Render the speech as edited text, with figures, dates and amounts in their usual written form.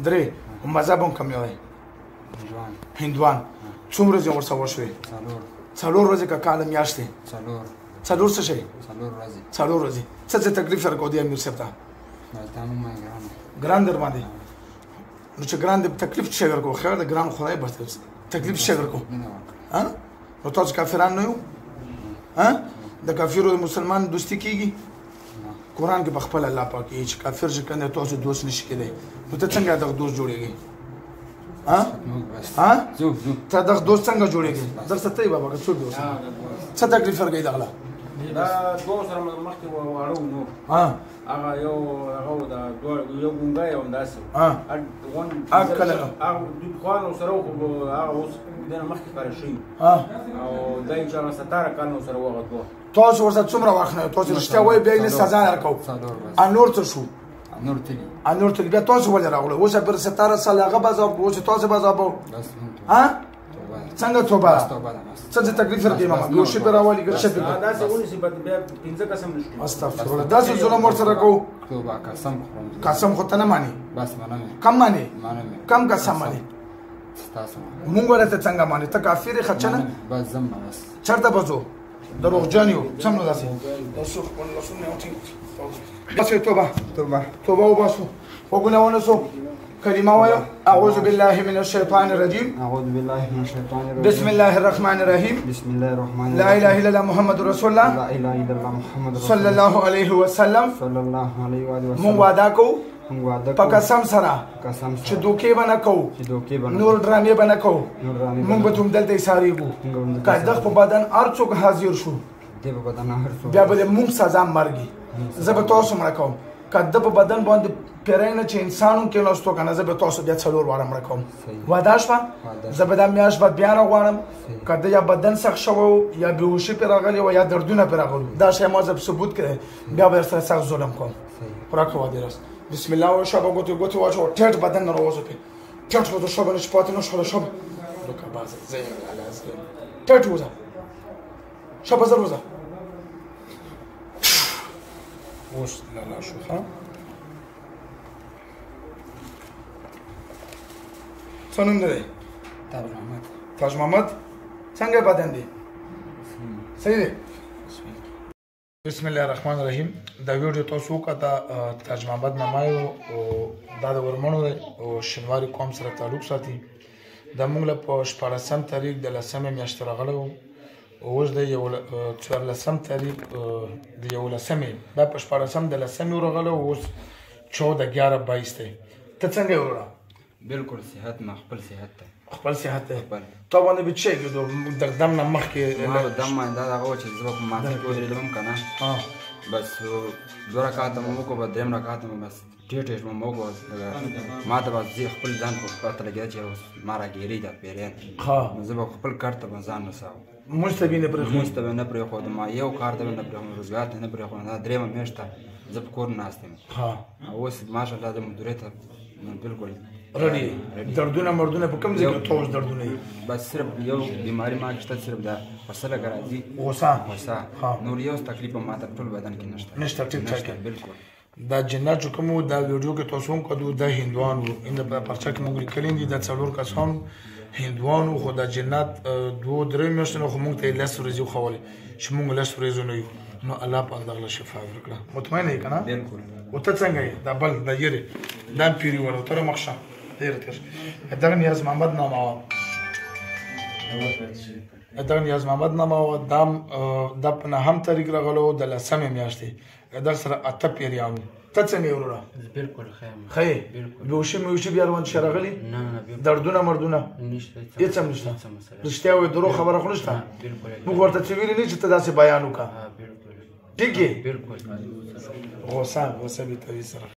درې. مذهب هم کوم یو دی؟ هندوان. څومره ورځې ورسره وشوې؟ څلور ورځې که کاله میاشتې؟ څلور څه شی؟ څلور ورځې. څه څه تکلیف سره کوو دی امیر صاحب ته؟ ګران در باندې. نو چې ګران دی تکلیف څه شی ورکوو؟ خیر دی ګران خدای به تکلیف څه شی ورکوو؟ نو تاسو کافران نه یو؟ د کافرو د مسلمان دوستي کیږي؟ قرآن کې په خپل الله پاک یې چې کافر چې کنده تاسو دوست نشي کېدی نو ته څنګه دغه دوست جوړېږي؟ ته دغه دوست څنګه جوړېږي؟ درسته ته یې بابا که څوک دوست څه تکلیف ورکوي دغله؟ دا دوه سره مخکې واړه وو نور هغه یو هغه د یو ګونګی او همداسې کله هغه دودخوان ورسره و خو هغه اوس دنه مخکې ښکاره شوي او دا چې هغه 17 کال ورسره و هغه دوه. تاسو ورسره څومره وخت نه تاسو رښتیا وایي بیا یې سزا نه ورکوو. نور څه شو؟ نور تلي بیا تاسو ولې راغلو؟ اوس پر 17 سال هغه به عذاب اوس تاسو به عذاب څنګه توبه؟ څه څه تکلیف ورکوي ماما؟ یو شی به راولي که څه به داسې ونیسي بیا 15 قسم نشو. استغفرالله داسې ظلم ورسره کوو؟ قسم خو ته نه مانې؟ کم مانې؟ کم قسم مانې؟ مونږ ورته څنګه مانې؟ ته کافر یې خدشه نه؟ چېرته به ځو؟ دروغجن یو څه نو داسې داسې توبه وباسو وګونه ونیسو كلمة ويا أعوذ بالله من الشيطان الرجيم بسم الله الرحمن الرحيم لا إله إلا الله محمد رسول الله صلى الله عليه وسلم من وعداكو پقسم سرا چې دوکې به نه کوو نور ډرامې به نه کوو موږ به ته همدلته ایسارېږو که د په بدن هر څوک حاضر شو بیا به د موږ سزا مرګي زه به تاسو مړه کوم که د په بدن باندې پیری نه چې انسان هم کېناستو که نه زه به تاسو بیا 4 واره مړه کوم وعده شوه زه به دا میاشت بعد بیا نه غواړم که د یا بدن سخت شوی و یا بېهوشي پرې راغلې وه یا دردونه پرې راغلي دا شی ما زه ثبوت کړی بیا به درسره سخت ظلم کوم پوره که وعدې راست بسم الله و شب گوتی واچو ټیټ بدن نه راوځو پې ټیټ وځو شبه نشي پاتې نه شوله شبه لکه بازه زه ټیټ وځه شبه زر وځه اوس لالا شو ښه څه نوم دی؟ تاج محمد. څنګه بدن دی؟ صحیح دی؟ بسم الله الرحمن الرحیم. دا ویډیو تاسو وکړه تاج محمد نامه یو دا د ورمنو دی او شینواري قوم سره تعلق ساتي. دا موږ له په 14 تاریخ د 10مې میاشتې راغلی وو اوس د 14 تاریخ د 11مې دا په 14 د 10مې راغلی وو اوس 14/11/22 دی. ته څنګه یې وروړه؟ بالکل صحت ما خپل صحت ته خپل صحت ته تا باندې به څه کېدو د دم نه مخکې ما دم باندې دا هغه و چې زه به په ماته کې ودرېدم که نه بس 2 رکعاته مو وکړو بس 3 رکعاته مو بس ټیټ مو وکړو ما ته به زه خپل ځان په پته لګېده چې ما راګېري دا پیریان نو زه به خپل کار ته به ځان رساوم مونځ ته به یې نه پرېښودم مونځ ته به یې نه پرېښودم یو کار ته به یې نه پرېښودم روزګار ته یې نه پرېښودم دا 3مه میاشت ته زه په کور ناست یم اوس ماشاءالله د مدیرې ته بالکل رډي دردونه مردونه په کوم ځای کې توس دردونه دي؟ بس صرف یو بیماري ما کې شته صرف دا غصه لږ راځي غصه نور یو تکلیف ما ته ټول بدن کې نشته ټیک ټاک بالکل. دا جنات چې کوم دا ویډیو کې تاسو هم کړو دا هندوان وو ان په پرچا کې موږ لیکلي دي دا 4 کسان هندوان وو خو دا جنات 2-3 میاشتې خو موږ ته 10 ورځې خوولې چې موږ 10 ورځې نه یو نو الله پاک دغه شفا ورکړه مطمئن یې کنه بالکل. او ته څنګه یې دا بل دا یری دا پیری ورو تر مخشه دغه نیاز محمد نامه وه دغه نیاز محمد نامه وه دا په 9 تاریخ راغلی و د 10مې میاشتې دغه سره 8 پیریان وو. ته څنګه یې وروره؟ بالکل ښه یې بېهوشي مېهوشي بیا روان شي راغلي دردونه مردونه هېڅ هم نشته رښتیا وایي دروغ خبره خو نشته موږ ورته څه ویلي نه چې ته داسې بیان وکړه ټیک یې غوسه بې توي سره